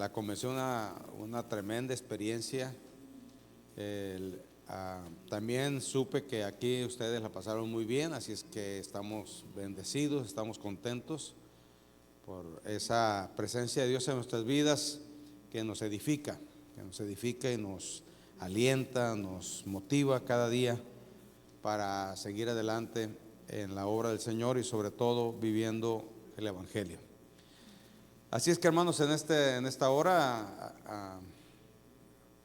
la convención una tremenda experiencia. También supe que aquí ustedes la pasaron muy bien, así es que estamos bendecidos, estamos contentos por esa presencia de Dios en nuestras vidas que nos edifica y nos alienta, nos motiva cada día para seguir adelante en la obra del Señor y sobre todo viviendo el Evangelio. Así es que, hermanos, en esta hora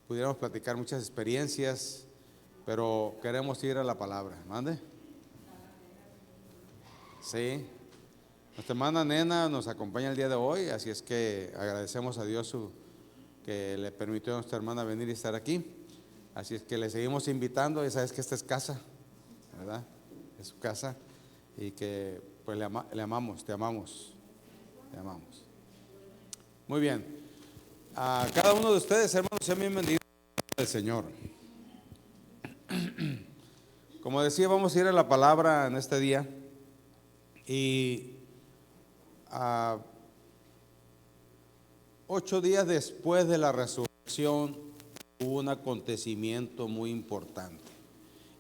pudiéramos platicar muchas experiencias, pero queremos ir a la palabra. ¿Mande? Sí. Nuestra hermana Nena nos acompaña el día de hoy, así es que agradecemos a Dios que le permitió a nuestra hermana venir y estar aquí. Así es que le seguimos invitando, ya sabes que esta es casa, ¿verdad? Es su casa y que pues le amamos, te amamos. Muy bien. A cada uno de ustedes, hermanos, sean bienvenidos al Señor. Como decía, vamos a ir a la palabra en este día y 8 días después de la resurrección hubo un acontecimiento muy importante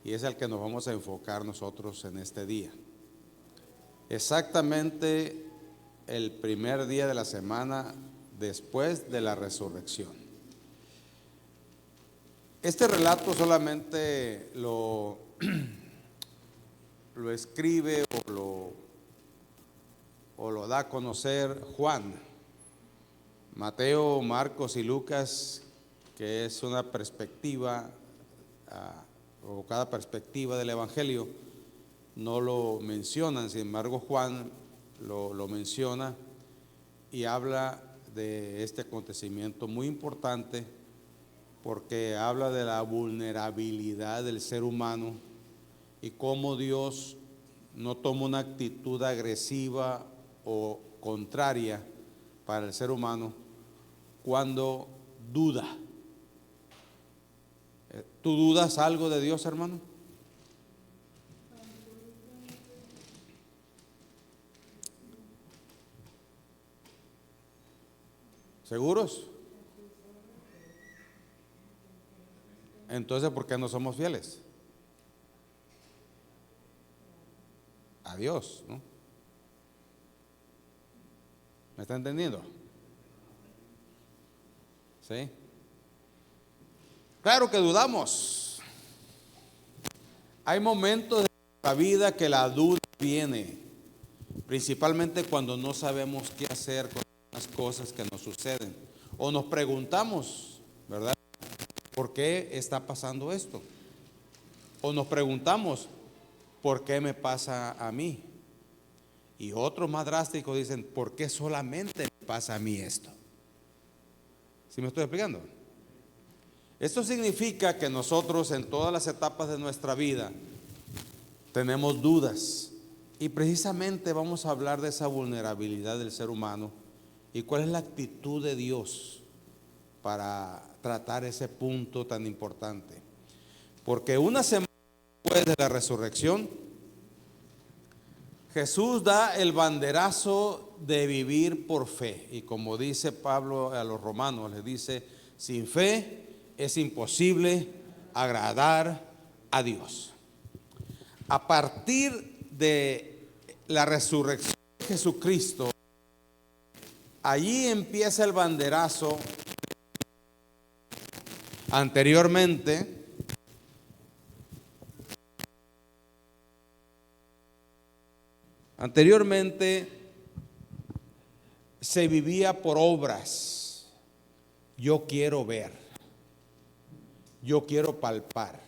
y es el que nos vamos a enfocar nosotros en este día. Exactamente el primer día de la semana después de la resurrección. Este relato solamente lo escribe o lo da a conocer Juan. Mateo, Marcos y Lucas, que es una perspectiva, o cada perspectiva del Evangelio, no lo mencionan. Sin embargo, Juan lo menciona y habla de este acontecimiento muy importante porque habla de la vulnerabilidad del ser humano y cómo Dios no toma una actitud agresiva o contraria para el ser humano cuando duda. ¿Tú dudas algo de Dios, hermano? ¿Seguros? Entonces, ¿por qué no somos fieles a Dios, no? ¿Me está entendiendo? ¿Sí? Claro que dudamos. Hay momentos de la vida que la duda viene, principalmente cuando no sabemos qué hacer con las cosas que nos suceden. O nos preguntamos, ¿verdad? ¿Por qué está pasando esto? O nos preguntamos, ¿por qué me pasa a mí? Y otros más drásticos dicen, ¿por qué solamente me pasa a mí esto? ¿Sí me estoy explicando? Esto significa que nosotros en todas las etapas de nuestra vida tenemos dudas. Y precisamente vamos a hablar de esa vulnerabilidad del ser humano y cuál es la actitud de Dios para tratar ese punto tan importante. Porque una semana después de la resurrección, Jesús da el banderazo de vivir por fe. Y como dice Pablo a los romanos, les dice, sin fe es imposible agradar a Dios. A partir de la resurrección de Jesucristo, allí empieza el banderazo. Anteriormente se vivía por obras. Yo quiero ver, yo quiero palpar,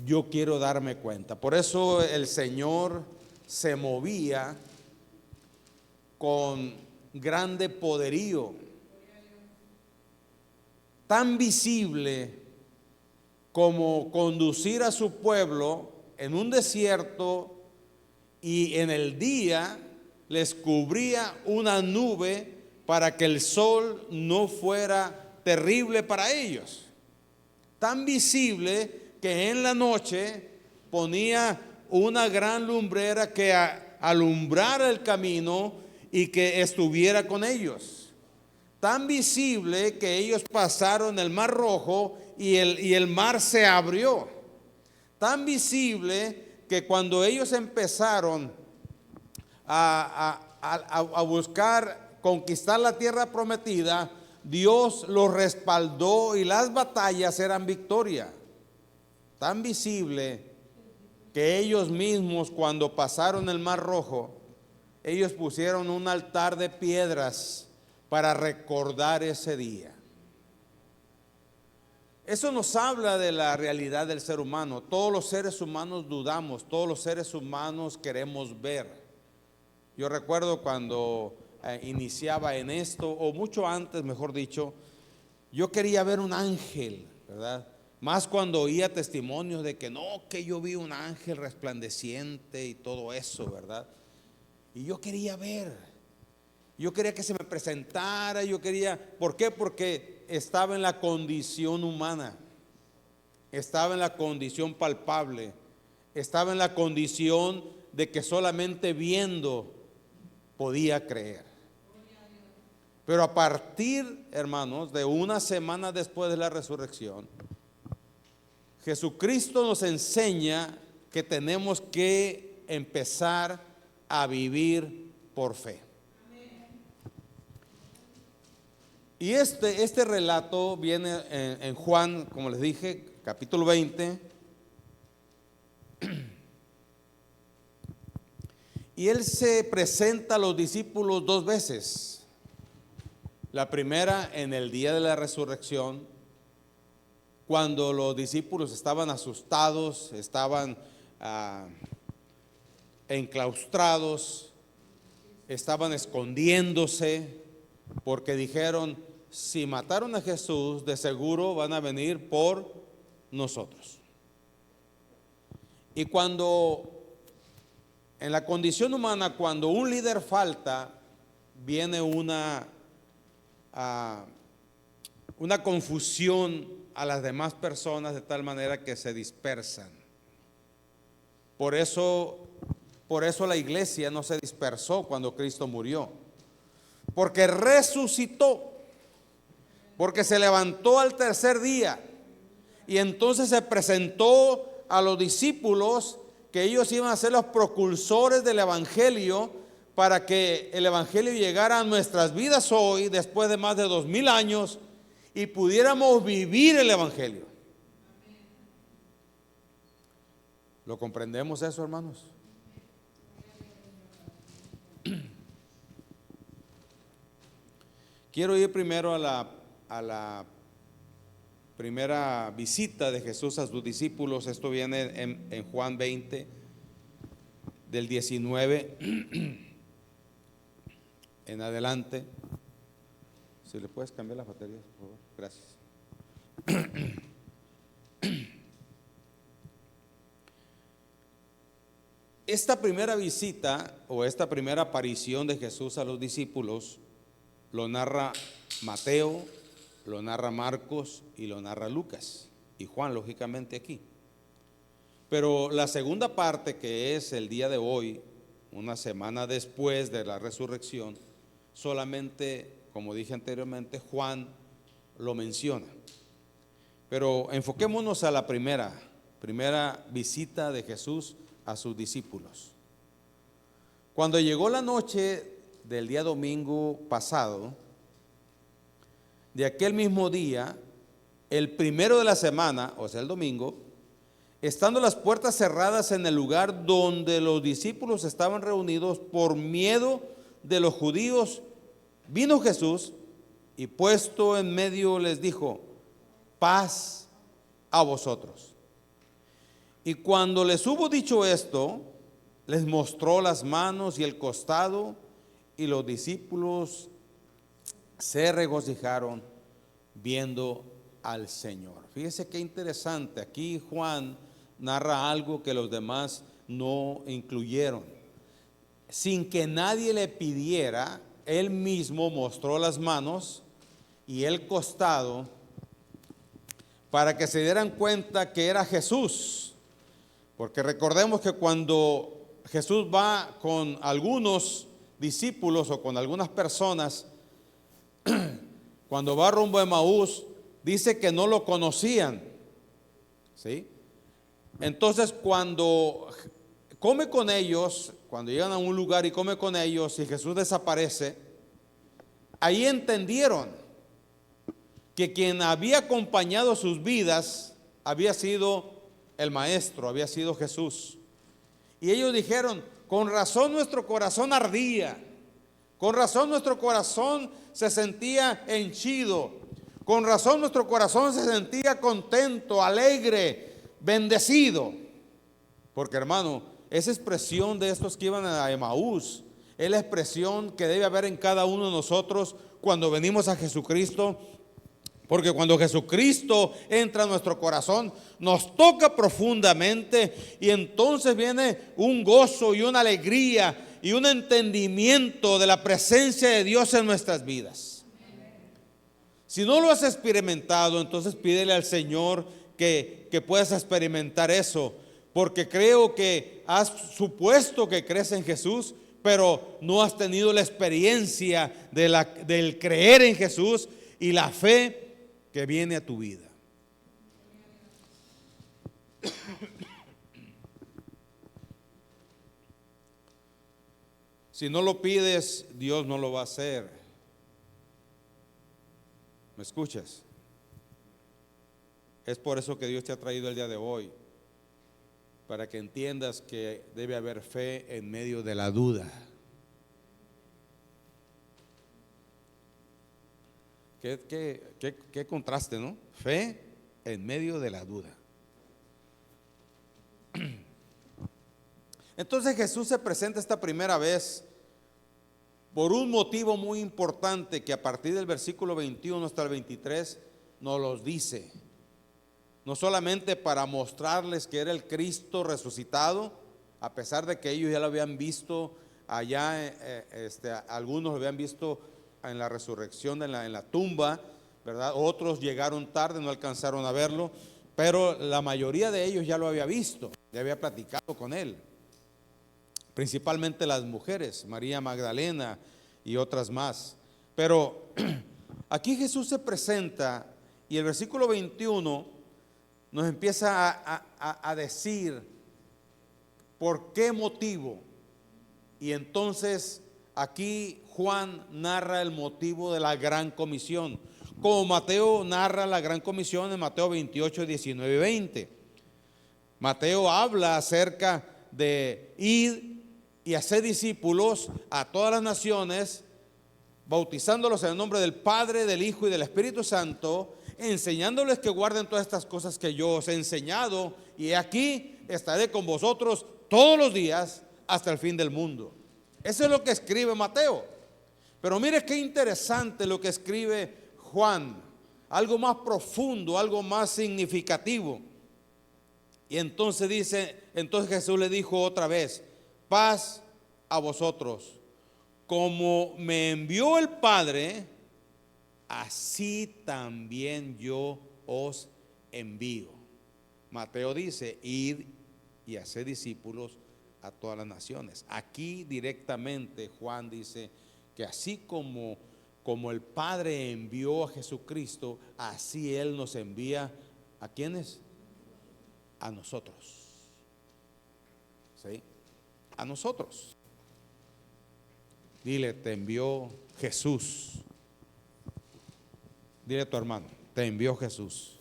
yo quiero darme cuenta. Por eso el Señor se movía con grande poderío, tan visible como conducir a su pueblo en un desierto y en el día les cubría una nube para que el sol no fuera terrible para ellos. Tan visible que en la noche ponía una gran lumbrera que alumbrara el camino y que estuviera con ellos. tan visible que ellos pasaron el Mar Rojo y el mar se abrió. Tan visible que cuando ellos empezaron a buscar conquistar la tierra prometida, Dios los respaldó y las batallas eran victoria. Tan visible que ellos mismos, cuando pasaron el Mar Rojo, ellos pusieron un altar de piedras para recordar ese día. Eso nos habla de la realidad del ser humano. Todos los seres humanos dudamos, todos los seres humanos queremos ver. Yo recuerdo cuando iniciaba en esto, o mucho antes, mejor dicho, yo quería ver un ángel, ¿verdad? Más cuando oía testimonios de que no, que yo vi un ángel resplandeciente y todo eso, ¿verdad? Y yo quería ver, yo quería que se me presentara, yo quería, ¿por qué? Porque estaba en la condición humana, estaba en la condición palpable, estaba en la condición de que solamente viendo podía creer. Pero a partir, hermanos, de una semana después de la resurrección, Jesucristo nos enseña que tenemos que empezar a vivir por fe. Y este relato viene en Juan, como les dije, capítulo 20. Y él se presenta a los discípulos dos veces. La primera en el día de la resurrección, cuando los discípulos estaban asustados, estaban enclaustrados, estaban escondiéndose, porque dijeron, si mataron a Jesús, de seguro van a venir por nosotros. Y cuando, en la condición humana, cuando un líder falta, viene una confusión a las demás personas, de tal manera que se dispersan. Por eso la iglesia no se dispersó cuando Cristo murió, porque resucitó, porque se levantó al tercer día, y entonces se presentó a los discípulos que ellos iban a ser los propulsores del evangelio, para que el evangelio llegara a nuestras vidas hoy, después de más de 2000 años, y pudiéramos vivir el evangelio. ¿Lo comprendemos eso, hermanos? Quiero ir primero a la primera visita de Jesús a sus discípulos. Esto viene en Juan 20, del 19 en adelante. Si le puedes cambiar las baterías, por favor. Gracias. Esta primera visita o esta primera aparición de Jesús a los discípulos lo narra Mateo, lo narra Marcos y lo narra Lucas y Juan, lógicamente aquí. Pero la segunda parte, que es el día de hoy, una semana después de la resurrección, solamente, como dije anteriormente, Juan lo menciona. Pero enfoquémonos a la primera visita de Jesús a sus discípulos. Cuando llegó la noche del día domingo pasado, de aquel mismo día, el primero de la semana, o sea el domingo, estando las puertas cerradas en el lugar donde los discípulos estaban reunidos por miedo de los judíos, vino Jesús y puesto en medio les dijo, paz a vosotros. Y cuando les hubo dicho esto, les mostró las manos y el costado, y los discípulos se regocijaron viendo al Señor. Fíjese qué interesante, aquí Juan narra algo que los demás no incluyeron. Sin que nadie le pidiera, él mismo mostró las manos y el costado para que se dieran cuenta que era Jesús. Porque recordemos que cuando Jesús va con algunos discípulos o con algunas personas, cuando va rumbo a Emaús, dice que no lo conocían, ¿sí? Entonces, cuando come con ellos, cuando llegan a un lugar y come con ellos y Jesús desaparece, ahí entendieron que quien había acompañado sus vidas había sido el Maestro, había sido Jesús. Y ellos dijeron: con razón nuestro corazón ardía, con razón nuestro corazón se sentía henchido, con razón nuestro corazón se sentía contento, alegre, bendecido. Porque, hermano, esa expresión de estos que iban a Emaús es la expresión que debe haber en cada uno de nosotros cuando venimos a Jesucristo. Porque cuando Jesucristo entra a nuestro corazón, nos toca profundamente y entonces viene un gozo y una alegría y un entendimiento de la presencia de Dios en nuestras vidas. Si no lo has experimentado, entonces pídele al Señor que puedas experimentar eso, porque creo que has supuesto que crees en Jesús, pero no has tenido la experiencia del creer en Jesús y la fe que viene a tu vida. Si no lo pides, Dios no lo va a hacer. ¿Me escuchas? Es por eso que Dios te ha traído el día de hoy, para que entiendas que debe haber fe en medio de la duda. Qué contraste, ¿no? Fe en medio de la duda. Entonces Jesús se presenta esta primera vez por un motivo muy importante que a partir del versículo 21 hasta el 23 nos los dice. No solamente para mostrarles que era el Cristo resucitado, a pesar de que ellos ya lo habían visto allá, algunos lo habían visto en la resurrección, en la tumba, ¿verdad? Otros llegaron tarde, no alcanzaron a verlo, pero la mayoría de ellos ya lo había visto, ya había platicado con él. Principalmente las mujeres, María Magdalena y otras más. Pero aquí Jesús se presenta y el versículo 21 nos empieza a decir por qué motivo. Y entonces aquí Juan narra el motivo de la gran comisión, como Mateo narra la gran comisión en Mateo 28, 19 y 20. Mateo habla acerca de ir y hacer discípulos a todas las naciones, bautizándolos en el nombre del Padre, del Hijo y del Espíritu Santo, enseñándoles que guarden todas estas cosas que yo os he enseñado, y aquí estaré con vosotros todos los días hasta el fin del mundo. Eso es lo que escribe Mateo. Pero mire qué interesante lo que escribe Juan, algo más profundo, algo más significativo. Y entonces dice, entonces Jesús le dijo otra vez: paz a vosotros. Como me envió el Padre, así también yo os envío. Mateo dice: id y hacer discípulos a todas las naciones. Aquí directamente Juan dice que así como el Padre envió a Jesucristo, así Él nos envía ¿a quiénes? A nosotros. ¿Sí? A nosotros. Dile: te envió Jesús. Dile a tu hermano: te envió Jesús.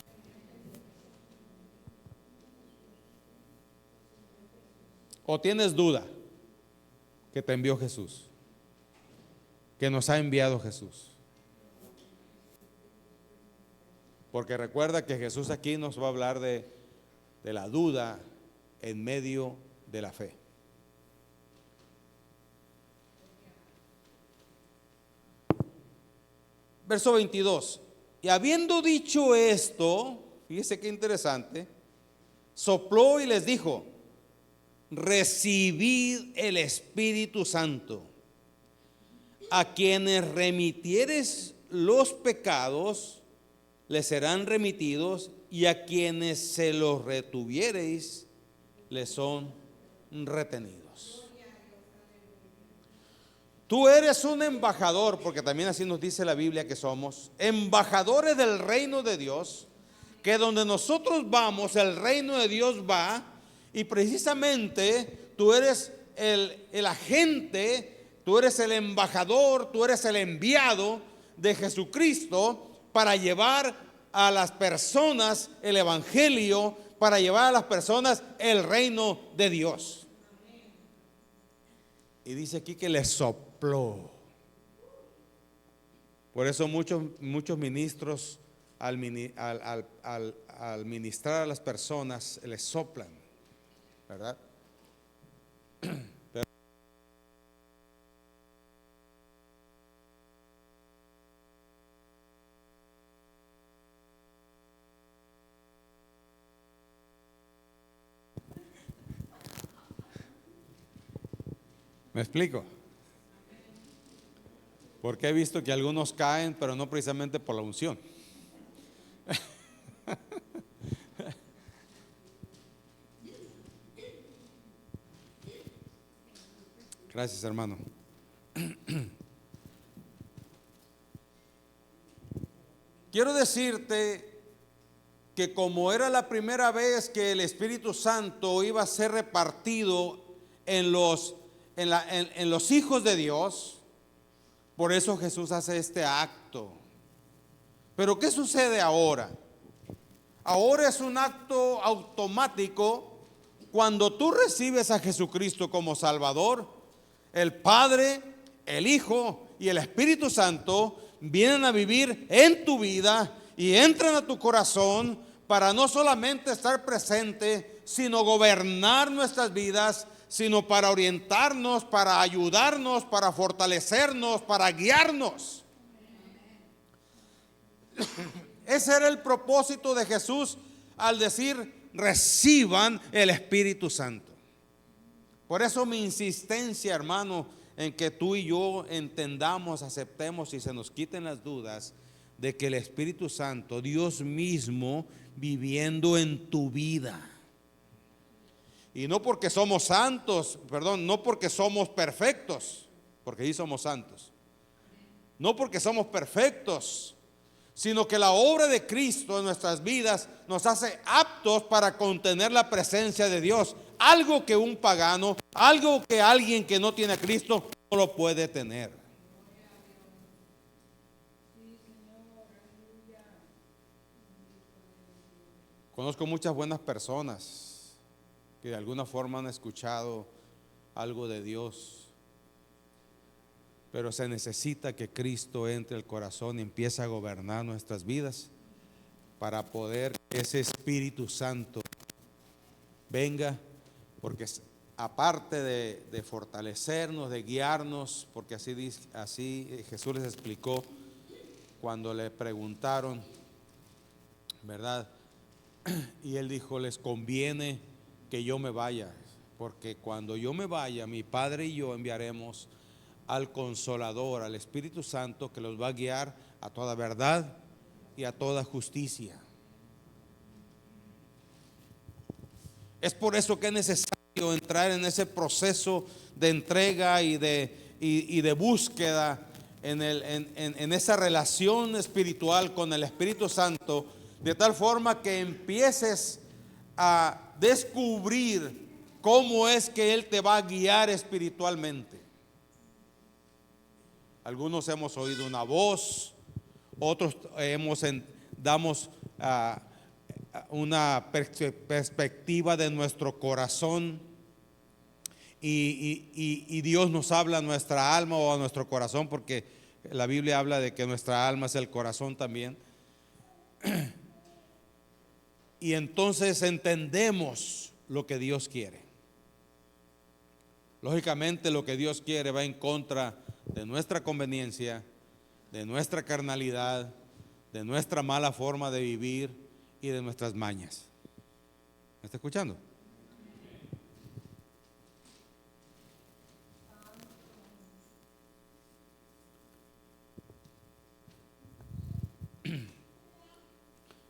¿O tienes duda que te envió Jesús? Que nos ha enviado Jesús. Porque recuerda que Jesús aquí nos va a hablar de la duda en medio de la fe. Verso 22. Y habiendo dicho esto, fíjese qué interesante, sopló y les dijo: recibid el Espíritu Santo. A quienes remitieres los pecados, les serán remitidos, y a quienes se los retuviereis, les son retenidos. Tú eres un embajador, porque también así nos dice la Biblia que somos embajadores del reino de Dios, que donde nosotros vamos, el reino de Dios va, y precisamente tú eres el agente, tú eres el embajador, tú eres el enviado de Jesucristo para llevar a las personas el evangelio, para llevar a las personas el reino de Dios. Y dice aquí que le sopló. Por eso muchos ministros al ministrar a las personas les soplan, ¿verdad? Pero ¿me explico? Porque he visto que algunos caen, pero no precisamente por la unción. Gracias, hermano. Quiero decirte que como era la primera vez que el Espíritu Santo iba a ser repartido en los hijos de Dios, por eso Jesús hace este acto. Pero ¿qué sucede ahora? Ahora es un acto automático. Cuando tú recibes a Jesucristo como Salvador, el Padre, el Hijo y el Espíritu Santo vienen a vivir en tu vida y entran a tu corazón para no solamente estar presente, sino gobernar nuestras vidas, sino para orientarnos, para ayudarnos, para fortalecernos, para guiarnos. Ese era el propósito de Jesús al decir: reciban el Espíritu Santo. Por eso mi insistencia, hermano, en que tú y yo entendamos, aceptemos y se nos quiten las dudas de que el Espíritu Santo, Dios mismo, viviendo en tu vida. Y no porque somos santos, no porque somos perfectos, porque sí somos santos. No porque somos perfectos, sino que la obra de Cristo en nuestras vidas nos hace aptos para contener la presencia de Dios. Algo que un pagano, algo que alguien que no tiene a Cristo no lo puede tener. Conozco muchas buenas personas que de alguna forma han escuchado algo de Dios, pero se necesita que Cristo entre al corazón y empiece a gobernar nuestras vidas para poder ese Espíritu Santo venga, porque aparte de fortalecernos, de guiarnos, porque así Jesús les explicó cuando le preguntaron, ¿verdad? Y él dijo: les conviene que yo me vaya, porque cuando yo me vaya, mi Padre y yo enviaremos al Consolador, al Espíritu Santo, que los va a guiar a toda verdad y a toda justicia. Es por eso que es necesario entrar en ese proceso de entrega y de búsqueda en esa relación espiritual con el Espíritu Santo, de tal forma que empieces a descubrir cómo es que Él te va a guiar espiritualmente. Algunos hemos oído una voz, otros damos una perspectiva de nuestro corazón y Dios nos habla a nuestra alma o a nuestro corazón, porque la Biblia habla de que nuestra alma es el corazón también. Y entonces entendemos lo que Dios quiere. Lógicamente lo que Dios quiere va en contra de nuestra conveniencia, de nuestra carnalidad, de nuestra mala forma de vivir y de nuestras mañas. ¿Me está escuchando?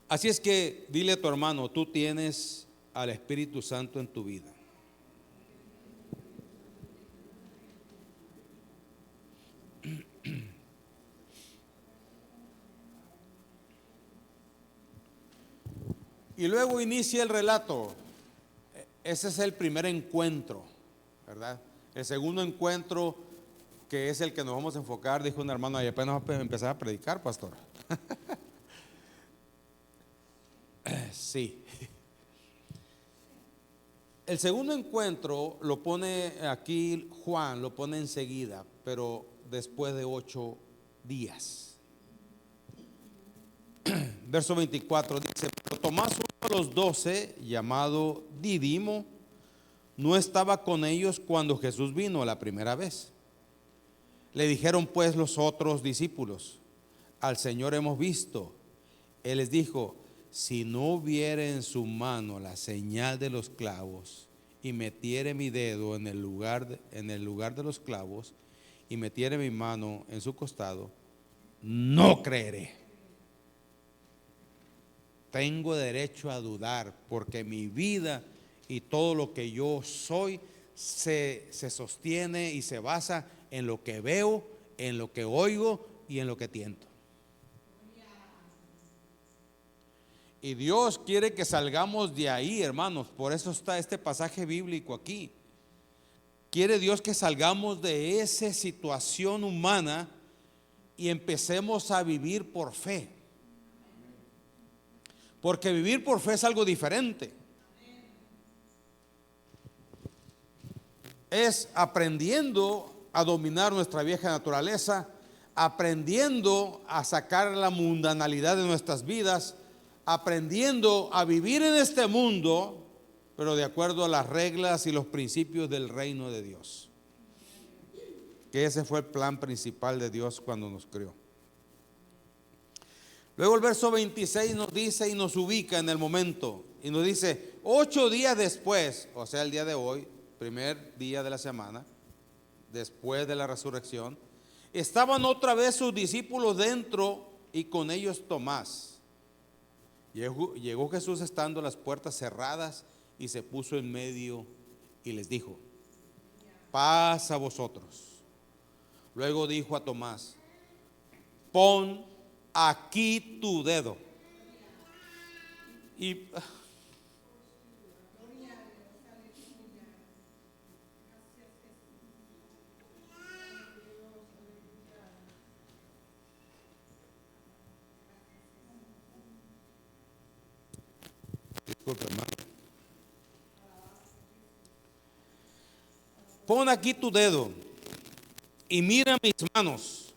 Así es que dile a tu hermano: tú tienes al Espíritu Santo en tu vida. Y luego inicia el relato. Ese es el primer encuentro, ¿verdad? El segundo encuentro, que es el que nos vamos a enfocar, dijo un hermano, y apenas vamos a empezar a predicar, pastor. Sí. El segundo encuentro lo pone aquí Juan, lo pone enseguida, pero después de 8 días. Verso 24 dice: pero Tomás, uno de los 12, llamado Didimo, no estaba con ellos cuando Jesús vino la primera vez. Le dijeron pues los otros discípulos: al Señor hemos visto. Él les dijo: si no viere en su mano la señal de los clavos, y metiere mi dedo en el lugar de los clavos, y metiere mi mano en su costado, no creeré. Tengo derecho a dudar, porque mi vida y todo lo que yo soy se sostiene y se basa en lo que veo, en lo que oigo y en lo que tiento. Y Dios quiere que salgamos de ahí, hermanos. Por eso está este pasaje bíblico aquí. Quiere Dios que salgamos de esa situación humana y empecemos a vivir por fe. Porque vivir por fe es algo diferente. Es aprendiendo a dominar nuestra vieja naturaleza, aprendiendo a sacar la mundanalidad de nuestras vidas, aprendiendo a vivir en este mundo, pero de acuerdo a las reglas y los principios del reino de Dios. Que ese fue el plan principal de Dios cuando nos creó. Luego el verso 26 nos dice y nos ubica en el momento. Y nos dice: 8 días después, o sea el día de hoy, primer día de la semana, después de la resurrección, estaban otra vez sus discípulos dentro y con ellos Tomás. Llegó Jesús estando las puertas cerradas y se puso en medio y les dijo: paz a vosotros. Luego dijo a Tomás: pon aquí tu dedo. Y disculpe, hermano. Pon aquí tu dedo y mira mis manos,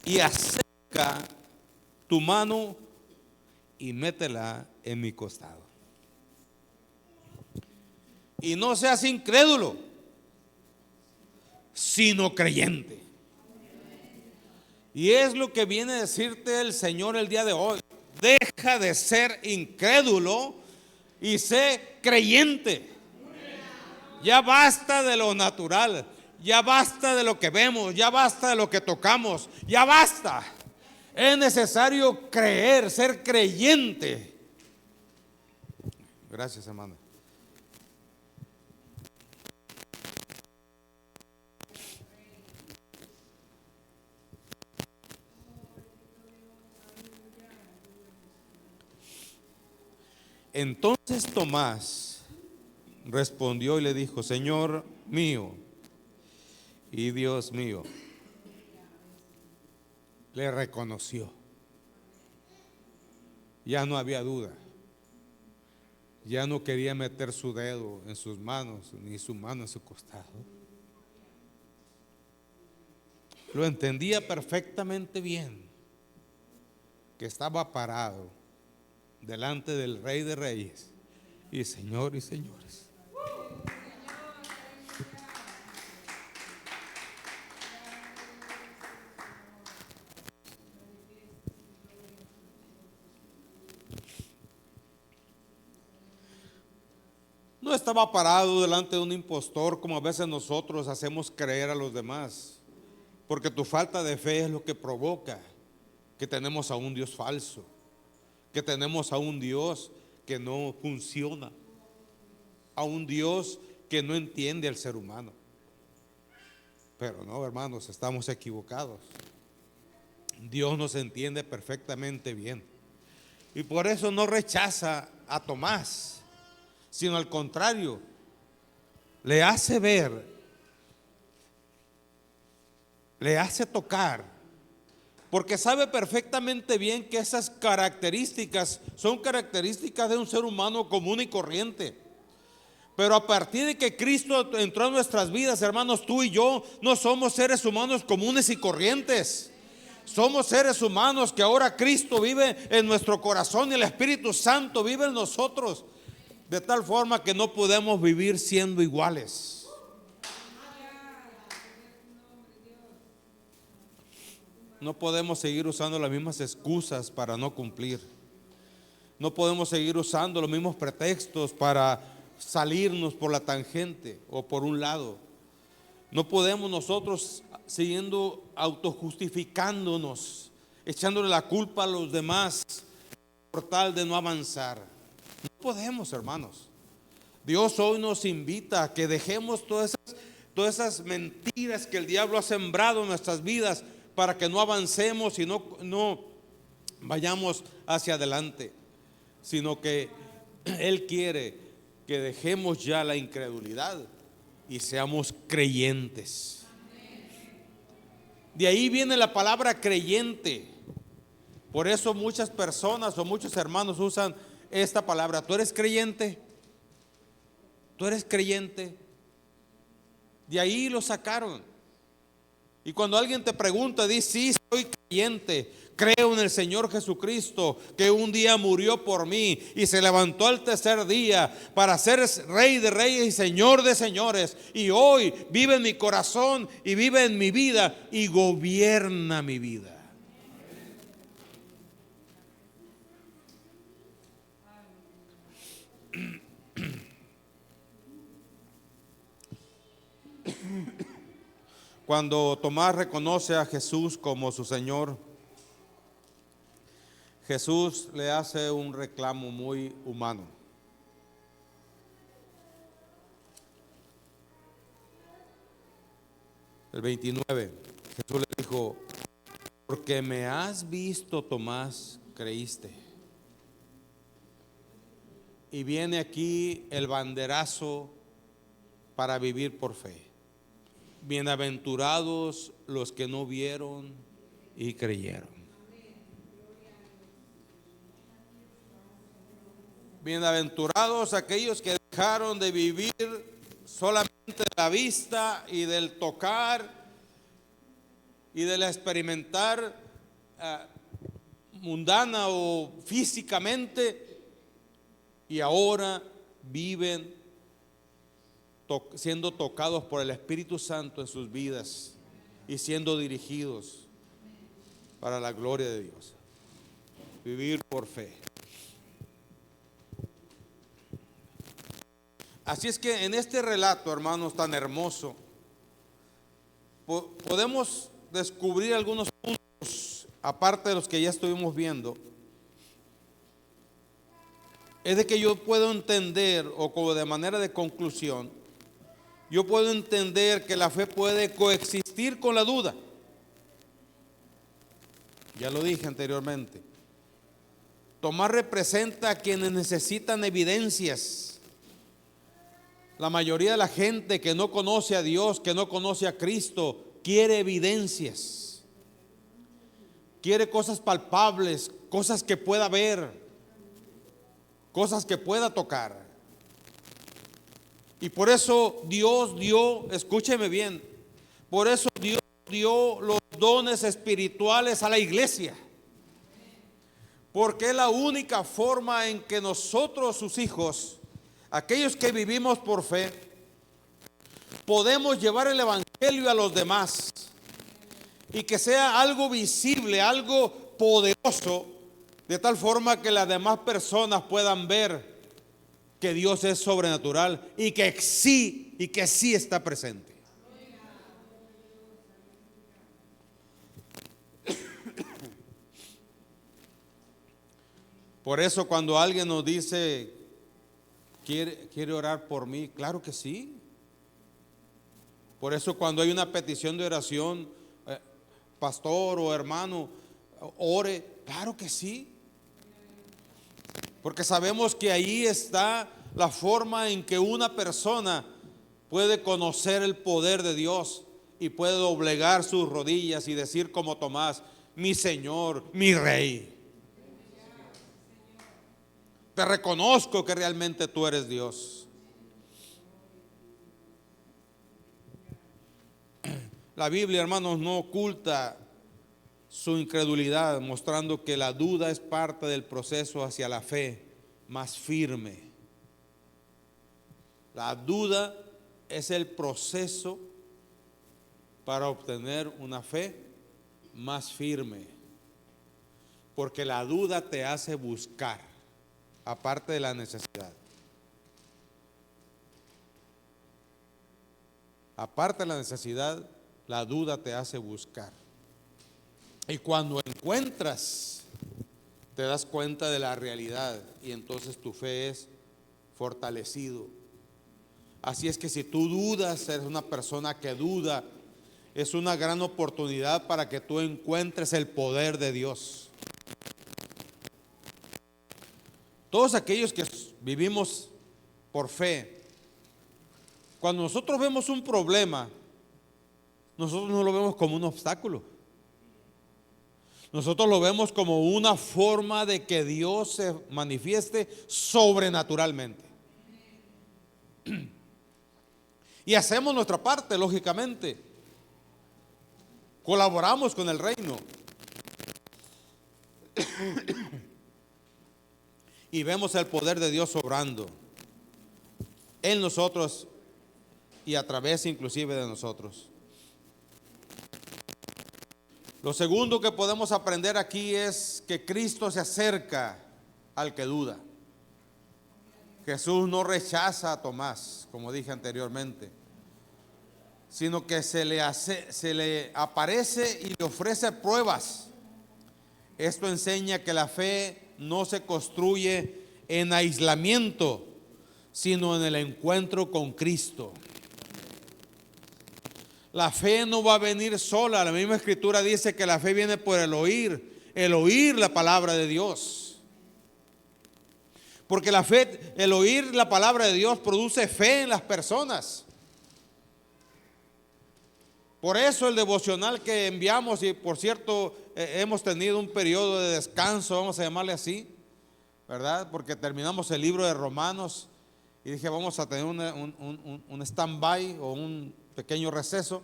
y acerca tu mano y métela en mi costado. Y no seas incrédulo, sino creyente. Y es lo que viene a decirte el Señor el día de hoy. Deja de ser incrédulo y sé creyente. Ya basta de lo natural, ya basta de lo que vemos, ya basta de lo que tocamos, ya basta. Es necesario creer, ser creyente. Gracias, hermano. Entonces Tomás respondió y le dijo: Señor mío y Dios mío. Le reconoció. Ya no había duda. Ya no quería meter su dedo en sus manos, ni su mano en su costado. Lo entendía perfectamente bien, que estaba parado delante del Rey de Reyes y Señor y señores. No estaba parado delante de un impostor como a veces nosotros hacemos creer a los demás, porque tu falta de fe es lo que provoca que tenemos a un Dios falso, que tenemos a un Dios que no funciona, a un Dios que no entiende al ser humano. Pero no, hermanos, estamos equivocados. Dios nos entiende perfectamente bien. Y por eso no rechaza a Tomás, sino al contrario, le hace ver, le hace tocar, porque sabe perfectamente bien que esas características son características de un ser humano común y corriente. Pero a partir de que Cristo entró en nuestras vidas, hermanos, tú y yo no somos seres humanos comunes y corrientes. Somos seres humanos que ahora Cristo vive en nuestro corazón y el Espíritu Santo vive en nosotros. De tal forma que no podemos vivir siendo iguales. No podemos seguir usando las mismas excusas para no cumplir. No podemos seguir usando los mismos pretextos para salirnos por la tangente o por un lado. No podemos nosotros siguiendo autojustificándonos, echándole la culpa a los demás por tal de no avanzar. No podemos, hermanos. Dios hoy nos invita a que dejemos todas esas mentiras que el diablo ha sembrado en nuestras vidas para que no avancemos y no vayamos hacia adelante, sino que Él quiere que dejemos ya la incredulidad y seamos creyentes. De ahí viene la palabra creyente. Por eso muchas personas o muchos hermanos usan esta palabra. ¿Tú eres creyente? ¿Tú eres creyente? De ahí lo sacaron. Y cuando alguien te pregunta, dice: sí, soy creyente, creo en el Señor Jesucristo, que un día murió por mí y se levantó al tercer día para ser Rey de reyes y Señor de señores, y hoy vive en mi corazón y vive en mi vida y gobierna mi vida. Cuando Tomás reconoce a Jesús como su Señor, Jesús le hace un reclamo muy humano. El 29, Jesús le dijo: porque me has visto, Tomás, creíste. Y viene aquí el banderazo para vivir por fe. Bienaventurados los que no vieron y creyeron. Bienaventurados aquellos que dejaron de vivir solamente de la vista y del tocar y del experimentar mundana o físicamente, y ahora viven siendo tocados por el Espíritu Santo en sus vidas y siendo dirigidos para la gloria de Dios. Vivir por fe. Así es que en este relato, hermanos, tan hermoso, podemos descubrir algunos puntos, aparte de los que ya estuvimos viendo. Es de que yo puedo entender, o como de manera de conclusión, yo puedo entender que la fe puede coexistir con la duda. Ya lo dije anteriormente. Tomás representa a quienes necesitan evidencias. La mayoría de la gente que no conoce a Dios, que no conoce a Cristo, quiere evidencias. Quiere cosas palpables, cosas que pueda ver, cosas que pueda tocar. Y por eso Dios dio, escúcheme bien, por eso Dios dio los dones espirituales a la iglesia. Porque es la única forma en que nosotros, sus hijos, aquellos que vivimos por fe, podemos llevar el evangelio a los demás y que sea algo visible, algo poderoso, de tal forma que las demás personas puedan ver que Dios es sobrenatural y que sí está presente. Por eso cuando alguien nos dice: ¿quiere orar por mí? Claro que sí. Por eso cuando hay una petición de oración, pastor o hermano, ore, claro que sí. Porque sabemos que ahí está la forma en que una persona puede conocer el poder de Dios y puede doblegar sus rodillas y decir como Tomás: mi Señor, mi Rey. Te reconozco que realmente tú eres Dios. La Biblia, hermanos, no oculta su incredulidad, mostrando que la duda es parte del proceso hacia la fe más firme. La duda es el proceso para obtener una fe más firme, porque la duda te hace buscar, aparte de la necesidad. Aparte de la necesidad, la duda te hace buscar. Y cuando encuentras, te das cuenta de la realidad y entonces tu fe es fortalecido. Así es que si tú dudas, eres una persona que duda, es una gran oportunidad para que tú encuentres el poder de Dios. Todos aquellos que vivimos por fe, cuando nosotros vemos un problema, nosotros no lo vemos como un obstáculo. Nosotros lo vemos como una forma de que Dios se manifieste sobrenaturalmente. Y hacemos nuestra parte, lógicamente. Colaboramos con el reino. Y vemos el poder de Dios obrando en nosotros y a través inclusive de nosotros. Lo segundo que podemos aprender aquí es que Cristo se acerca al que duda. Jesús no rechaza a Tomás, como dije anteriormente, sino que se le aparece y le ofrece pruebas. Esto enseña que la fe no se construye en aislamiento, sino en el encuentro con Cristo. La fe no va a venir sola. La misma escritura dice que la fe viene por el oír la palabra de Dios. Porque la fe, el oír la palabra de Dios produce fe en las personas. Por eso el devocional que enviamos, y por cierto hemos tenido un periodo de descanso, vamos a llamarle así, ¿verdad? Porque terminamos el libro de Romanos y dije vamos a tener un stand-by o un pequeño receso.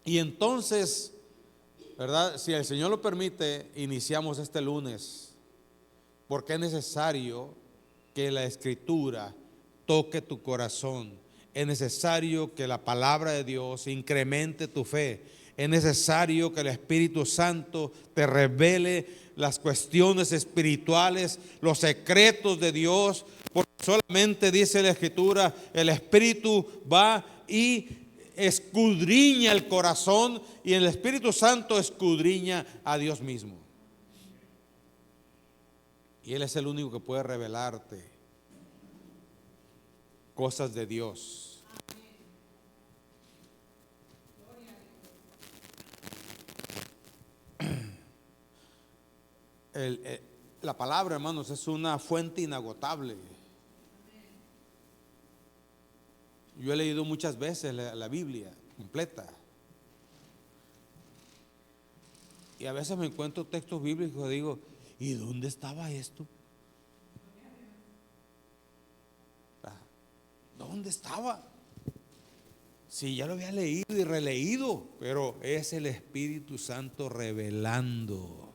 Y entonces, ¿verdad? Si el Señor lo permite, iniciamos este lunes, porque es necesario que la Escritura toque tu corazón. Es necesario que la palabra de Dios incremente tu fe. Es necesario que el Espíritu Santo te revele las cuestiones espirituales, los secretos de Dios, porque solamente dice la Escritura, el Espíritu va y escudriña el corazón, y el Espíritu Santo escudriña a Dios mismo. Y Él es el único que puede revelarte cosas de Dios. La palabra, hermanos, es una fuente inagotable. Yo he leído muchas veces la Biblia completa. Y a veces me encuentro textos bíblicos y digo, ¿y dónde estaba esto? ¿Dónde estaba? Sí, ya lo había leído y releído, pero es el Espíritu Santo revelando.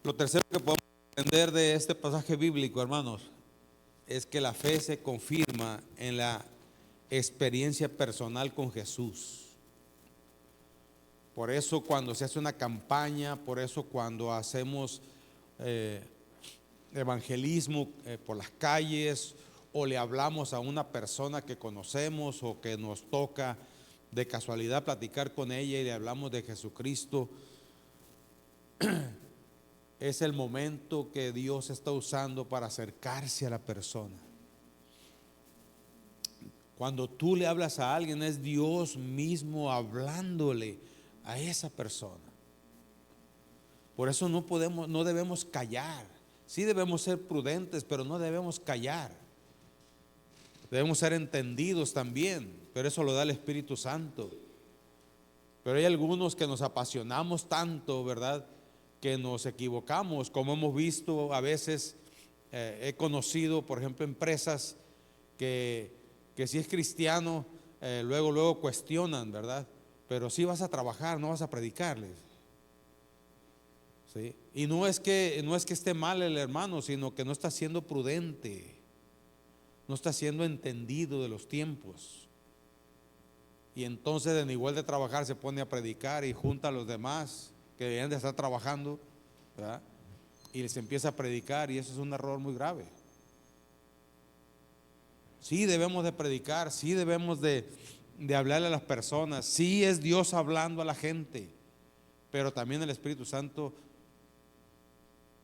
Lo tercero que podemos aprender de este pasaje bíblico, hermanos, es que la fe se confirma en la experiencia personal con Jesús. Por eso cuando se hace una campaña, por eso cuando hacemos evangelismo por las calles, o le hablamos a una persona que conocemos o que nos toca de casualidad platicar con ella y le hablamos de Jesucristo, es el momento que Dios está usando para acercarse a la persona. Cuando tú le hablas a alguien, es Dios mismo hablándole a esa persona. Por eso no debemos callar. Sí debemos ser prudentes, pero no debemos callar. Debemos ser entendidos también, pero eso lo da el Espíritu Santo. Pero hay algunos que nos apasionamos tanto, ¿verdad?, que nos equivocamos, como hemos visto a veces. He conocido, por ejemplo, empresas que si es cristiano, luego cuestionan, ¿verdad? Pero si vas a trabajar, no vas a predicarles. ¿Sí? Y no es que esté mal el hermano, sino que no está siendo prudente, no está siendo entendido de los tiempos. Y entonces, en igual de trabajar, se pone a predicar y junta a los demás que deberían de estar trabajando, ¿verdad?, y les empieza a predicar, y eso es un error muy grave. Sí debemos de predicar, sí debemos de hablarle a las personas, sí es Dios hablando a la gente, pero también el Espíritu Santo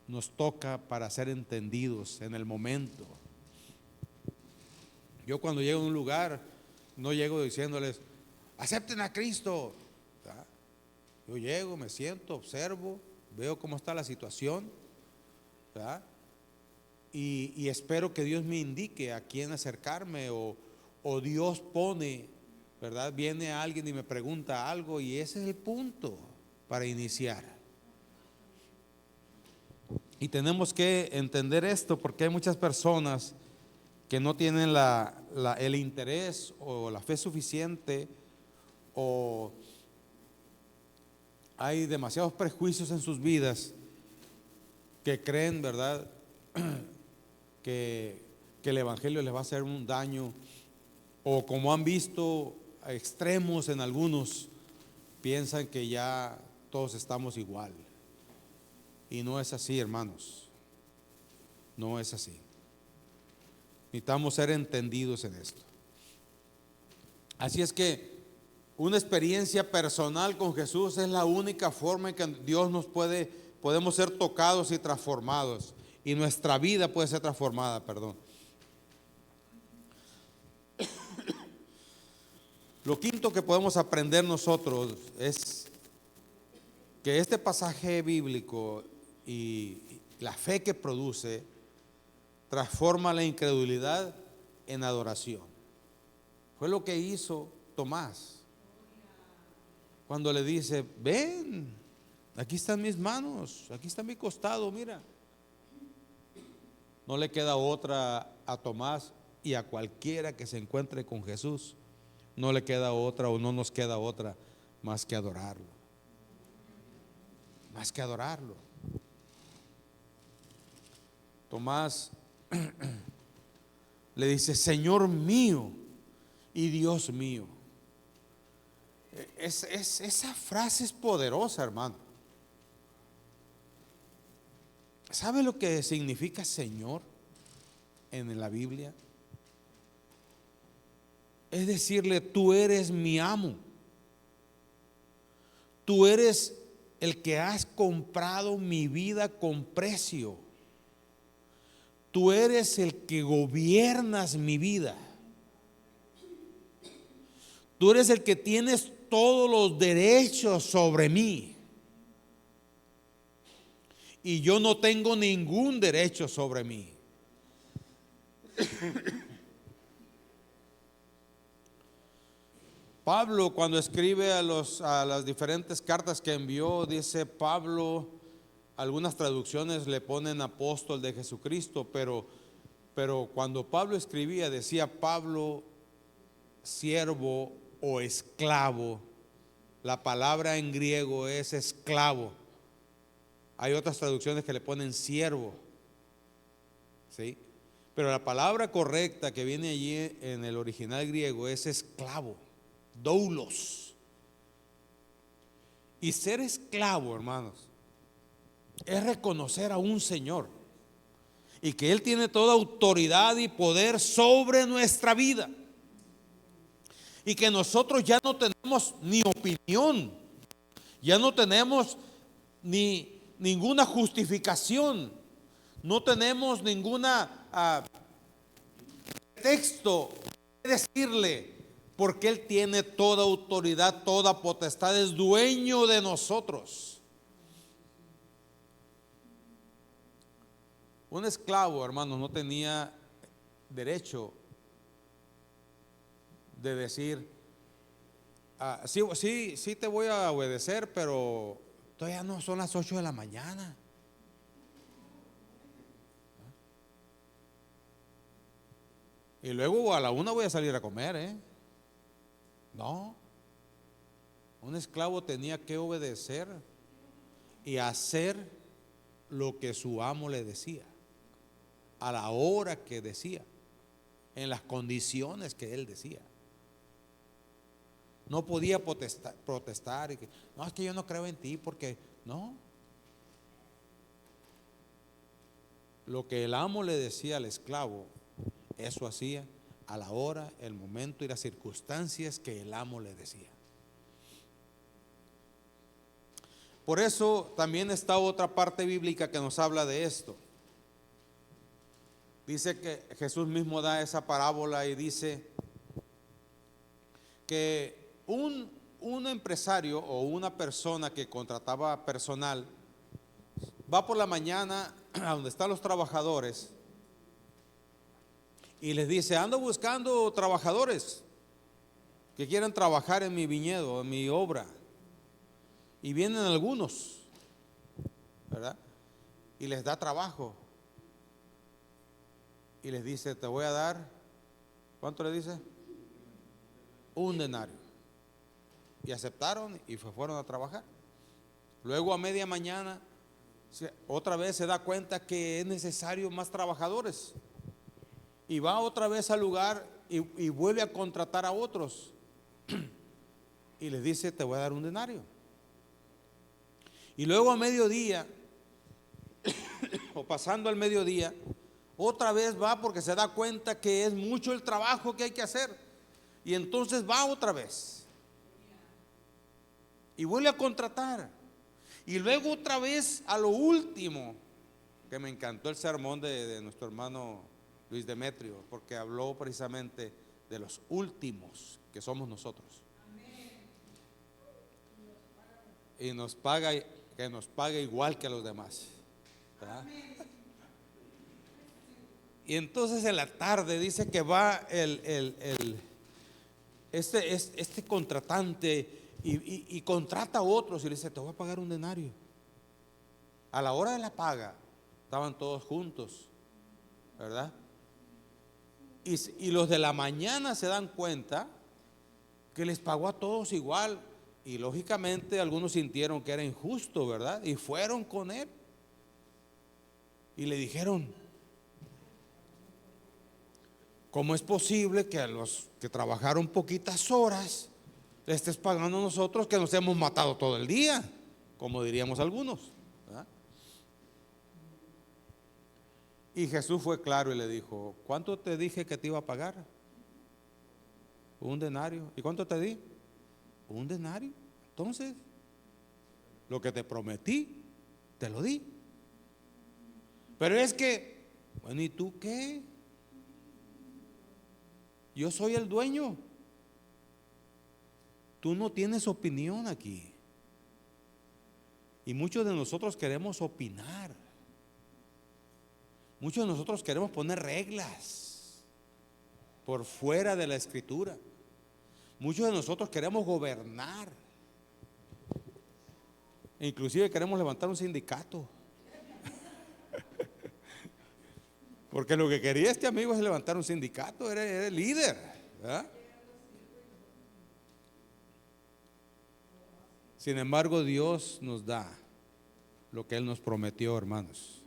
nos toca para ser entendidos en el momento. Yo cuando llego a un lugar, no llego diciéndoles, acepten a Cristo. ¿Verdad? Yo llego, me siento, observo, veo cómo está la situación, ¿verdad?, y espero que Dios me indique a quién acercarme, o Dios pone, ¿verdad?, viene alguien y me pregunta algo, y ese es el punto para iniciar. Y tenemos que entender esto, porque hay muchas personas que no tienen el interés o la fe suficiente, o hay demasiados prejuicios en sus vidas que creen, ¿verdad?, que el evangelio les va a hacer un daño, o como han visto a extremos en algunos, piensan que ya todos estamos igual. Y no es así, hermanos, no es así. Necesitamos ser entendidos en esto. Así es que una experiencia personal con Jesús es la única forma en que Dios podemos ser tocados y transformados, y nuestra vida puede ser transformada, Lo quinto que podemos aprender nosotros es que este pasaje bíblico y la fe que produce transforma la incredulidad en adoración. Fue lo que hizo Tomás cuando le dice, ven, aquí están mis manos, aquí está mi costado, mira. No le queda otra a Tomás, y a cualquiera que se encuentre con Jesús, no le queda otra, o no nos queda otra más que adorarlo. Más que adorarlo. Tomás le dice, Señor mío y Dios mío. Esa frase es poderosa, hermano. ¿Sabe lo que significa Señor en la Biblia? Es decirle, tú eres mi amo. Tú eres el que has comprado mi vida con precio. Tú eres el que gobiernas mi vida. Tú eres el que tienes todos los derechos sobre mí. Y yo no tengo ningún derecho sobre mí. Pablo, cuando escribe a las diferentes cartas que envió, dice Pablo, algunas traducciones le ponen apóstol de Jesucristo, pero cuando Pablo escribía, decía Pablo, siervo o esclavo. La palabra en griego es esclavo. Hay otras traducciones que le ponen siervo, ¿sí? Pero la palabra correcta que viene allí en el original griego es esclavo, doulos. Y ser esclavo, hermanos, es reconocer a un Señor y que Él tiene toda autoridad y poder sobre nuestra vida, y que nosotros ya no tenemos ni opinión, ya no tenemos ninguna justificación, no tenemos ninguna texto decirle, porque Él tiene toda autoridad, toda potestad, es dueño de nosotros. Un esclavo, hermanos, no tenía derecho de decir, sí te voy a obedecer, pero todavía no son las 8 de la mañana. Y luego a la 1 voy a salir a comer, No. Un esclavo tenía que obedecer y hacer lo que su amo le decía, a la hora que decía, en las condiciones que él decía. No podía protestar y que, no, es que yo no creo en ti, porque no. Lo que el amo le decía al esclavo, eso hacía a la hora, el momento y las circunstancias que el amo le decía. Por eso también está otra parte bíblica que nos habla de esto. Dice que Jesús mismo da esa parábola y dice que un empresario o una persona que contrataba personal va por la mañana a donde están los trabajadores y les dice, ando buscando trabajadores que quieran trabajar en mi viñedo, en mi obra. Y vienen algunos, ¿verdad? Y les da trabajo. Y les dice, te voy a dar, ¿cuánto le dice? Un denario. Y aceptaron y fueron a trabajar. Luego a media mañana, otra vez se da cuenta que es necesario más trabajadores. Y va otra vez al lugar y vuelve a contratar a otros. Y les dice, te voy a dar un denario. Y luego a mediodía, o pasando al mediodía, otra vez va porque se da cuenta que es mucho el trabajo que hay que hacer. Y entonces va otra vez. Y vuelve a contratar. Y luego otra vez a lo último, que me encantó el sermón de nuestro hermano Luis Demetrio, porque habló precisamente de los últimos que somos nosotros. Y nos paga, que nos pague igual que a los demás, ¿verdad? Y entonces en la tarde dice que va este contratante y contrata a otros y le dice, te voy a pagar un denario. A la hora de la paga estaban todos juntos, ¿verdad? Y los de la mañana se dan cuenta que les pagó a todos igual. Y lógicamente algunos sintieron que era injusto, ¿verdad? Y fueron con él. Y le dijeron, ¿cómo es posible que a los que trabajaron poquitas horas le estés pagando a nosotros que nos hemos matado todo el día? Como diríamos algunos, ¿verdad? Y Jesús fue claro y le dijo, ¿cuánto te dije que te iba a pagar? Un denario. ¿Y cuánto te di? Un denario. Entonces, lo que te prometí, te lo di. Pero es que, bueno, ¿y tú qué? Yo soy el dueño. Tú no tienes opinión aquí. Y muchos de nosotros queremos opinar. Muchos de nosotros queremos poner reglas por fuera de la escritura. Muchos de nosotros queremos gobernar. E inclusive queremos levantar un sindicato. Porque lo que quería este amigo es levantar un sindicato, era el líder, ¿verdad? Sin embargo, Dios nos da lo que Él nos prometió, hermanos.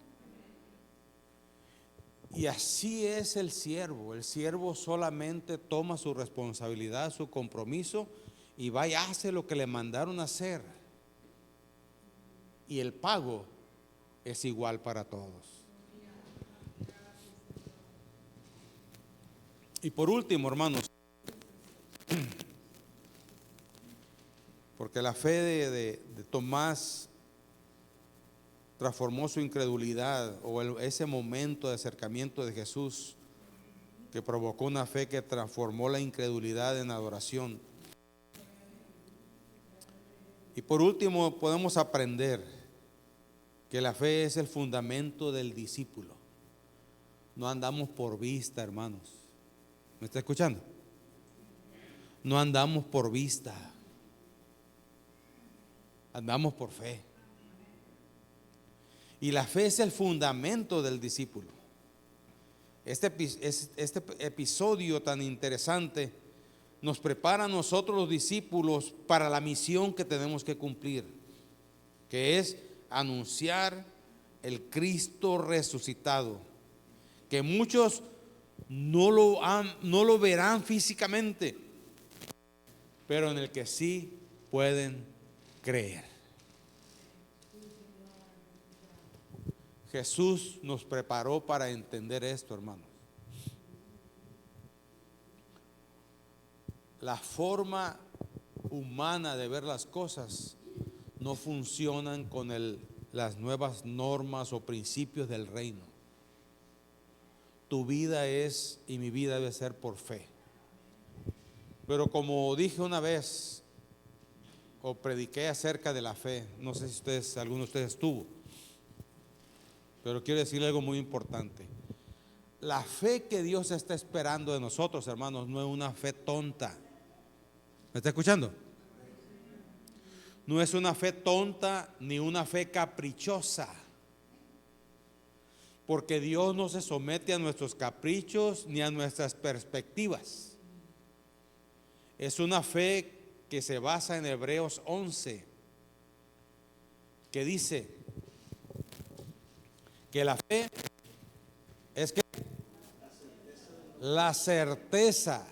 Y así es el siervo. El siervo solamente toma su responsabilidad, su compromiso y va y hace lo que le mandaron a hacer. Y el pago es igual para todos. Y por último, hermanos, porque la fe de Tomás transformó su incredulidad, o ese momento de acercamiento de Jesús que provocó una fe que transformó la incredulidad en adoración. Y por último, podemos aprender que la fe es el fundamento del discípulo. No andamos por vista, hermanos. ¿Me está escuchando? No andamos por vista, andamos por fe. Y la fe es el fundamento del discípulo. Este episodio tan interesante nos prepara a nosotros los discípulos para la misión que tenemos que cumplir, que es anunciar el Cristo resucitado, que muchos no lo verán físicamente, pero en el que sí pueden creer. Jesús nos preparó para entender esto, hermanos. La forma humana de ver las cosas no funcionan con las nuevas normas o principios del reino. Tu vida es y mi vida debe ser por fe. Pero como dije una vez, o prediqué acerca de la fe, no sé si alguno de ustedes estuvo, pero quiero decirle algo muy importante. La fe que Dios está esperando de nosotros, hermanos, no es una fe tonta. ¿Me está escuchando? No es una fe tonta ni una fe caprichosa, porque Dios no se somete a nuestros caprichos ni a nuestras perspectivas. Es una fe que se basa en Hebreos 11, que dice que la fe es que la certeza.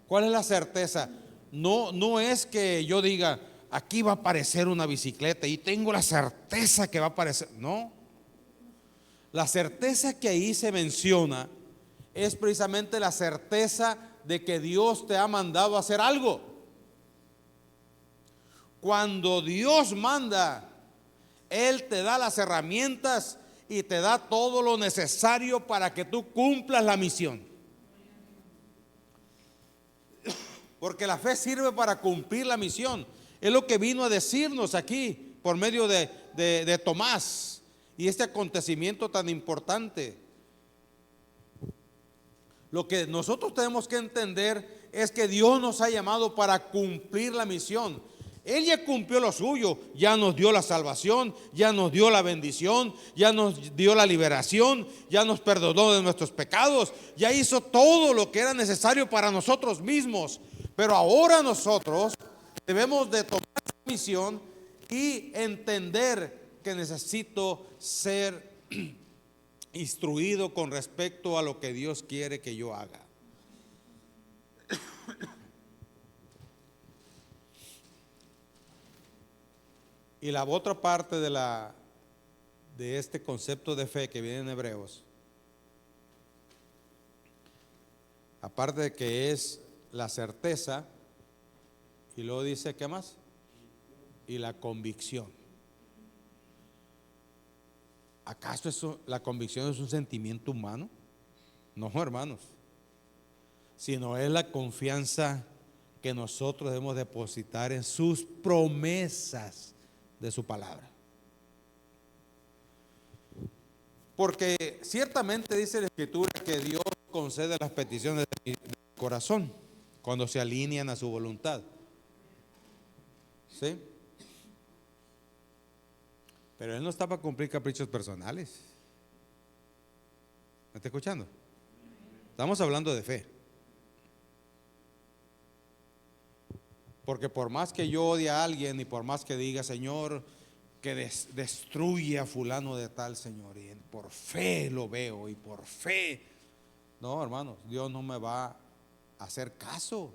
¿Cuál es la certeza? No es que yo diga, aquí va a aparecer una bicicleta y tengo la certeza que va a aparecer. No. La certeza que ahí se menciona es precisamente la certeza de que Dios te ha mandado a hacer algo. Cuando Dios manda, Él te da las herramientas y te da todo lo necesario para que tú cumplas la misión. Porque la fe sirve para cumplir la misión. Es lo que vino a decirnos aquí por medio de Tomás y este acontecimiento tan importante. Lo que nosotros tenemos que entender es que Dios nos ha llamado para cumplir la misión. Él ya cumplió lo suyo, ya nos dio la salvación, ya nos dio la bendición, ya nos dio la liberación, ya nos perdonó de nuestros pecados, ya hizo todo lo que era necesario para nosotros mismos. Pero ahora nosotros debemos de tomar esa misión y entender que necesito ser instruido con respecto a lo que Dios quiere que yo haga. Y la otra parte de este concepto de fe que viene en Hebreos, aparte de que es la certeza, y luego dice, ¿qué más? Y la convicción. ¿Acaso la convicción es un sentimiento humano? No, hermanos, sino es la confianza que nosotros debemos depositar en sus promesas de su palabra. Porque ciertamente dice la Escritura que Dios concede las peticiones de mi corazón cuando se alinean a su voluntad. ¿Sí? Pero Él no está para cumplir caprichos personales. ¿Me está escuchando? Estamos hablando de fe. Porque por más que yo odie a alguien y por más que diga, Señor, que destruye a fulano de tal, Señor, y por fe lo veo y por fe, no, hermanos, Dios no me va a hacer caso.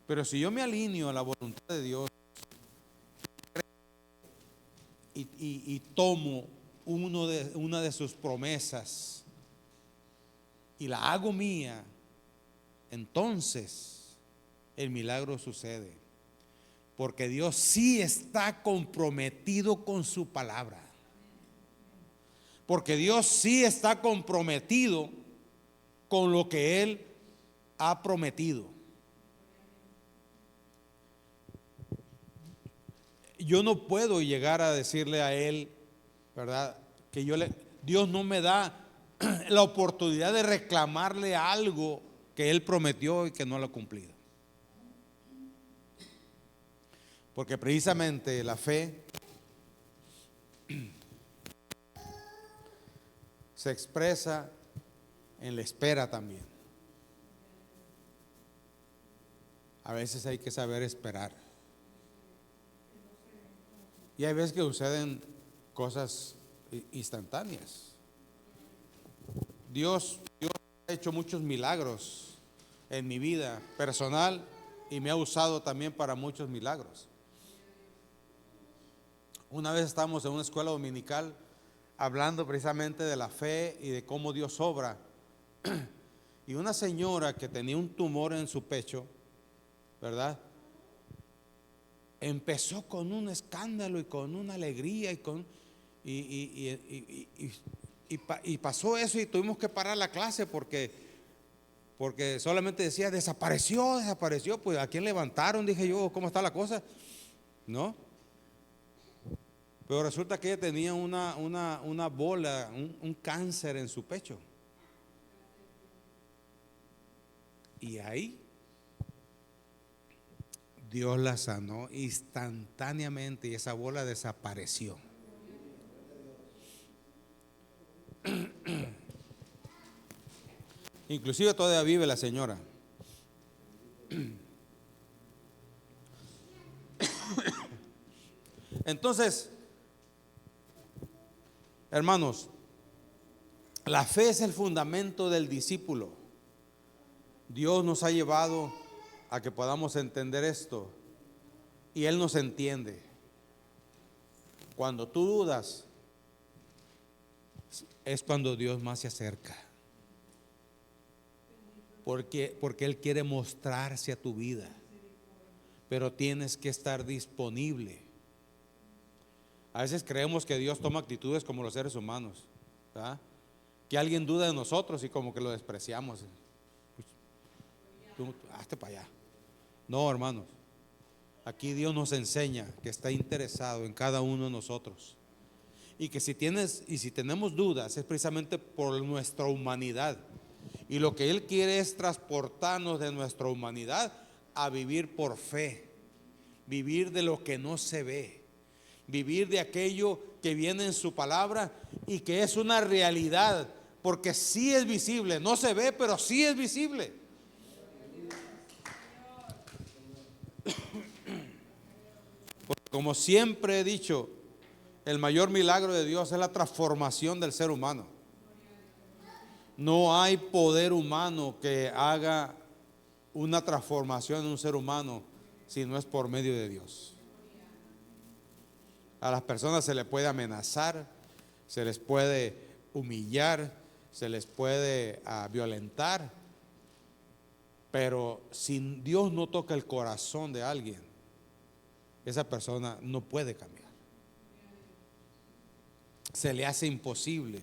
Pero si yo me alineo a la voluntad de Dios y tomo una de sus promesas y la hago mía, entonces el milagro sucede. Porque Dios sí está comprometido con su palabra. Porque Dios sí está comprometido con lo que Él ha prometido. Yo no puedo llegar a decirle a Él, ¿verdad? Que Dios no me da la oportunidad de reclamarle algo que Él prometió y que no lo ha cumplido. Porque precisamente la fe se expresa en la espera también. A veces hay que saber esperar. Y hay veces que suceden cosas instantáneas. Dios ha hecho muchos milagros en mi vida personal y me ha usado también para muchos milagros. Una vez estábamos en una escuela dominical hablando precisamente de la fe y de cómo Dios obra. Y una señora que tenía un tumor en su pecho, ¿verdad? Empezó con un escándalo y con una alegría y pasó eso y tuvimos que parar la clase porque solamente decía desapareció, pues ¿a quién levantaron? Dije yo, ¿cómo está la cosa? ¿No? Pero resulta que ella tenía una bola, un cáncer en su pecho. Y ahí Dios la sanó instantáneamente y esa bola desapareció. Inclusive todavía vive la señora. Entonces, hermanos, la fe es el fundamento del discípulo. Dios nos ha llevado a que podamos entender esto y Él nos entiende. Cuando tú dudas, es cuando Dios más se acerca. Porque Él quiere mostrarse a tu vida, pero tienes que estar disponible. A veces creemos que Dios toma actitudes como los seres humanos, ¿verdad? Que alguien duda de nosotros y como que lo despreciamos. Tú, hazte para allá. No, hermanos, aquí Dios nos enseña que está interesado en cada uno de nosotros. Y que si tenemos dudas es precisamente por nuestra humanidad. Y lo que Él quiere es transportarnos de nuestra humanidad a vivir por fe, vivir de lo que no se ve, vivir de aquello que viene en su palabra y que es una realidad, porque sí es visible, no se ve, pero sí es visible. Porque como siempre he dicho, el mayor milagro de Dios es la transformación del ser humano. No hay poder humano que haga una transformación en un ser humano si no es por medio de Dios. A las personas se les puede amenazar, se les puede humillar, se les puede violentar, pero si Dios no toca el corazón de alguien, esa persona no puede cambiar. Se le hace imposible.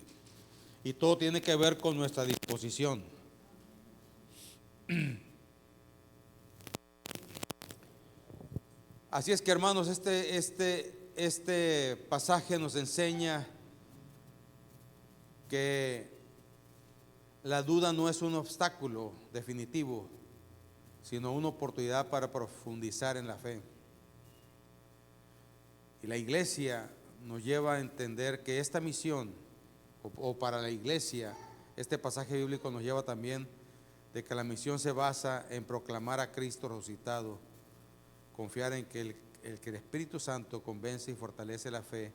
Y todo tiene que ver con nuestra disposición. Así es que, hermanos, este pasaje nos enseña que la duda no es un obstáculo definitivo, sino una oportunidad para profundizar en la fe. Y la iglesia nos lleva a entender que esta misión, o para la iglesia, este pasaje bíblico nos lleva también de que la misión se basa en proclamar a Cristo resucitado, confiar en que el Espíritu Santo convence y fortalece la fe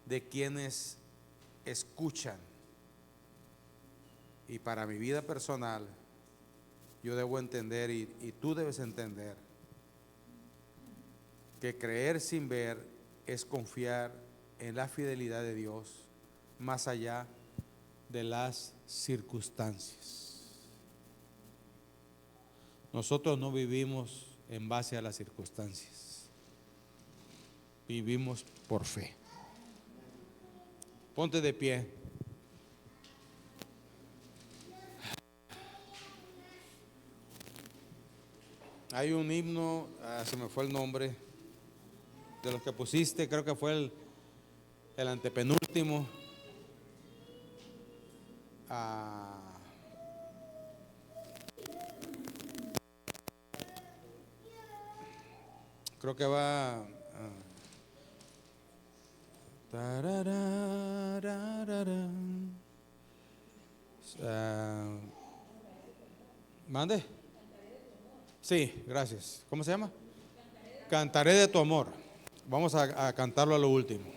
de quienes escuchan. Y para mi vida personal, yo debo entender y tú debes entender que creer sin ver es confiar en la fidelidad de Dios más allá de las circunstancias. Nosotros no vivimos en base a las circunstancias, vivimos por fe. Ponte de pie. Hay un himno, se me fue el nombre, de los que pusiste, creo que fue el antepenúltimo. Creo que va. Mande. Sí, gracias. ¿Cómo se llama? Cantaré de tu amor. Vamos a cantarlo a lo último.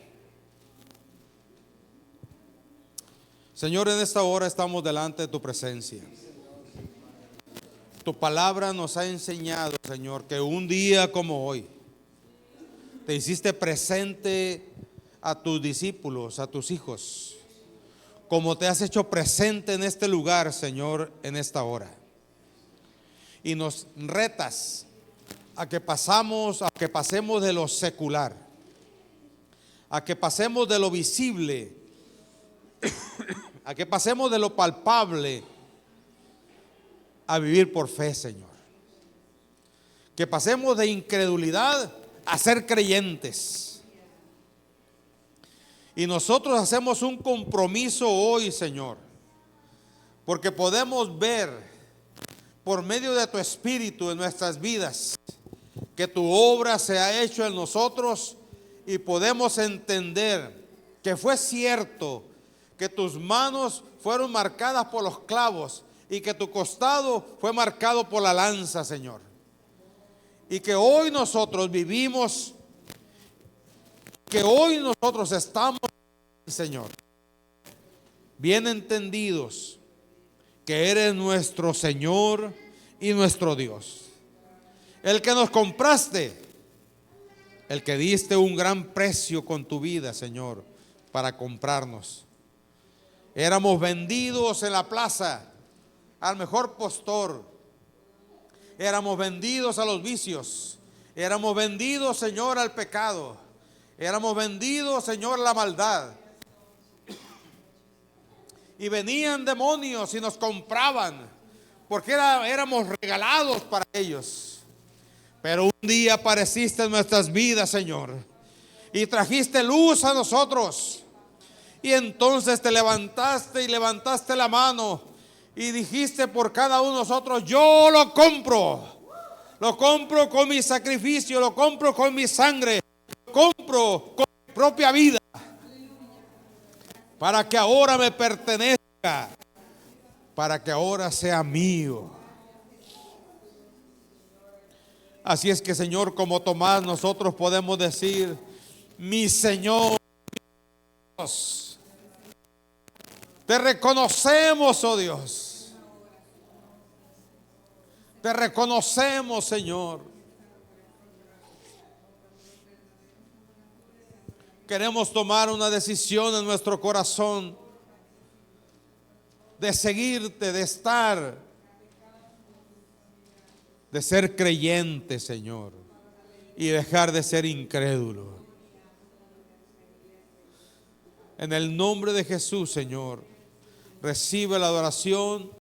Señor, en esta hora estamos delante de tu presencia. Tu palabra nos ha enseñado, Señor, que un día como hoy te hiciste presente a tus discípulos, a tus hijos, como te has hecho presente en este lugar, Señor, en esta hora. Y nos retas a que pasemos de lo secular, a que pasemos de lo visible, a que pasemos de lo palpable a vivir por fe, Señor. Que pasemos de incredulidad a ser creyentes. Y nosotros hacemos un compromiso hoy, Señor, porque podemos ver por medio de tu Espíritu en nuestras vidas que tu obra se ha hecho en nosotros, y podemos entender que fue cierto que tus manos fueron marcadas por los clavos y que tu costado fue marcado por la lanza, Señor. Y que hoy nosotros vivimos, que hoy nosotros estamos, Señor, bien entendidos que eres nuestro Señor y nuestro Dios, el que nos compraste, el que diste un gran precio con tu vida, Señor, para comprarnos. Éramos vendidos en la plaza al mejor postor, éramos vendidos a los vicios, éramos vendidos, Señor, al pecado, éramos vendidos, Señor, a la maldad. Y venían demonios y nos compraban, porque éramos regalados para ellos. Pero un día apareciste en nuestras vidas, Señor, y trajiste luz a nosotros. Y entonces te levantaste y levantaste la mano y dijiste por cada uno de nosotros: yo lo compro con mi sacrificio, lo compro con mi sangre, lo compro con mi propia vida, para que ahora me pertenezca, para que ahora sea mío. Así es que, Señor, como Tomás, nosotros podemos decir: mi Señor, Dios, te reconocemos, oh Dios, te reconocemos, Señor. Queremos tomar una decisión en nuestro corazón de seguirte, de estar, de ser creyente, Señor, y dejar de ser incrédulo. En el nombre de Jesús, Señor, recibe la adoración,